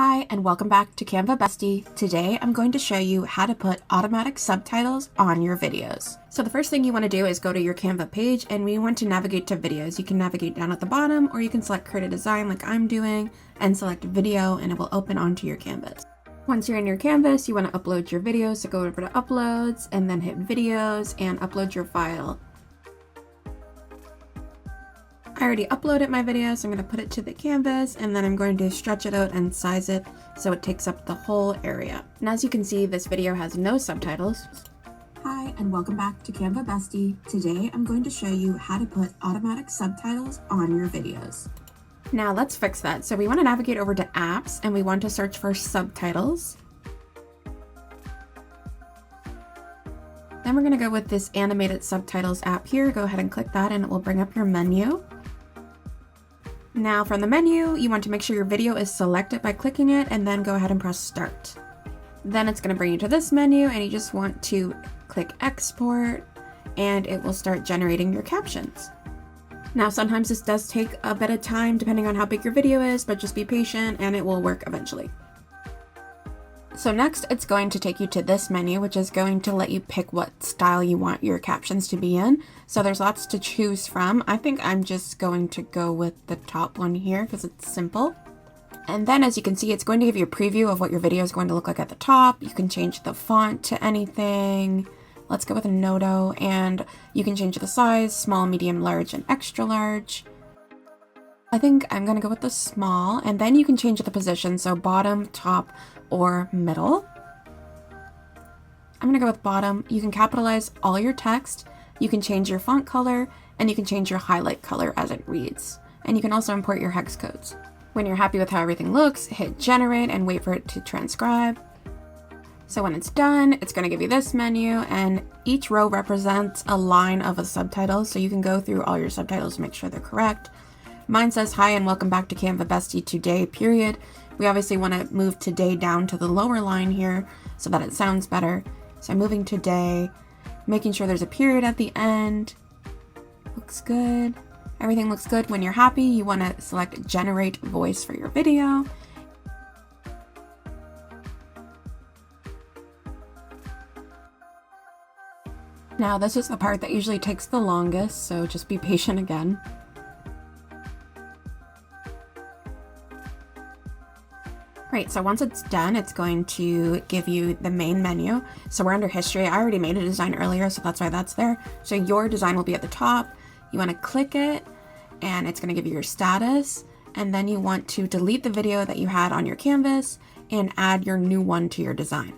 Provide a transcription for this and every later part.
Hi, and welcome back to Canva Bestie. Today I'm going to show you how to put automatic subtitles on your videos. So the first thing you want to do is go to your Canva page, and we want to navigate to videos. You can navigate down at the bottom, or you can select create a design like I'm doing and select video, and it will open onto your canvas. Once you're in your canvas, you want to upload your videos, so go over to uploads and then hit videos and upload your file. I already uploaded my video, so I'm going to put it to the canvas, and then I'm going to stretch it out and size it so it takes up the whole area. And as you can see, this video has no subtitles. Hi, and welcome back to Canva Bestie. Today I'm going to show you how to put automatic subtitles on your videos. Now let's fix that. So we want to navigate over to apps, and we want to search for subtitles. Then we're going to go with this animated subtitles app here. Go ahead and click that, and it will bring up your menu. Now from the menu, you want to make sure your video is selected by clicking it, and then go ahead and press start. Then it's going to bring you to this menu, and you just want to click export, and it will start generating your captions. Now sometimes this does take a bit of time depending on how big your video is, but just be patient and it will work eventually. So next it's going to take you to this menu, which is going to let you pick what style you want your captions to be in. So there's lots to choose from. I think I'm just going to go with the top one here because it's simple. And then as you can see, it's going to give you a preview of what your video is going to look like at the top. You can change the font to anything. Let's go with a Noto, and you can change the size, small, medium, large, and extra large. I think I'm going to go with the small, and then you can change the position, so bottom, top, or middle. I'm going to go with bottom. You can capitalize all your text, you can change your font color, and you can change your highlight color as it reads. And you can also import your hex codes. When you're happy with how everything looks, hit generate and wait for it to transcribe. So when it's done, it's going to give you this menu, and each row represents a line of a subtitle, so you can go through all your subtitles to make sure they're correct. Mine says, hi and welcome back to Canva Bestie today, period. We obviously want to move today down to the lower line here so that it sounds better. So I'm moving today, making sure there's a period at the end. Looks good. Everything looks good. When you're happy, you want to select generate voice for your video. Now this is the part that usually takes the longest, so just be patient again. Right, so once it's done, it's going to give you the main menu. So we're under history. I already made a design earlier, so that's why that's there. So your design will be at the top. You want to click it, and it's going to give you your status. And then you want to delete the video that you had on your canvas and add your new one to your design.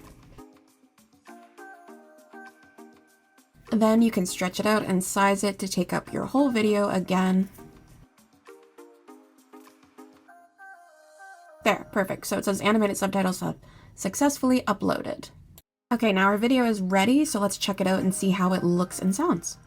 Then you can stretch it out and size it to take up your whole video again. There, perfect. So it says animated subtitles have successfully uploaded. Okay, now our video is ready, so let's check it out and see how it looks and sounds.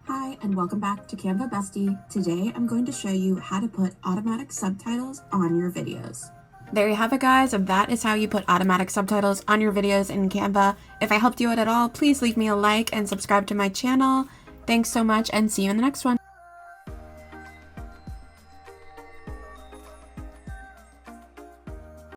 Hi, and welcome back to Canva Bestie. Today I'm going to show you how to put automatic subtitles on your videos. There you have it, guys. That is how you put automatic subtitles on your videos in Canva. If I helped you out at all, please leave me a like and subscribe to my channel. Thanks so much, and see you in the next one.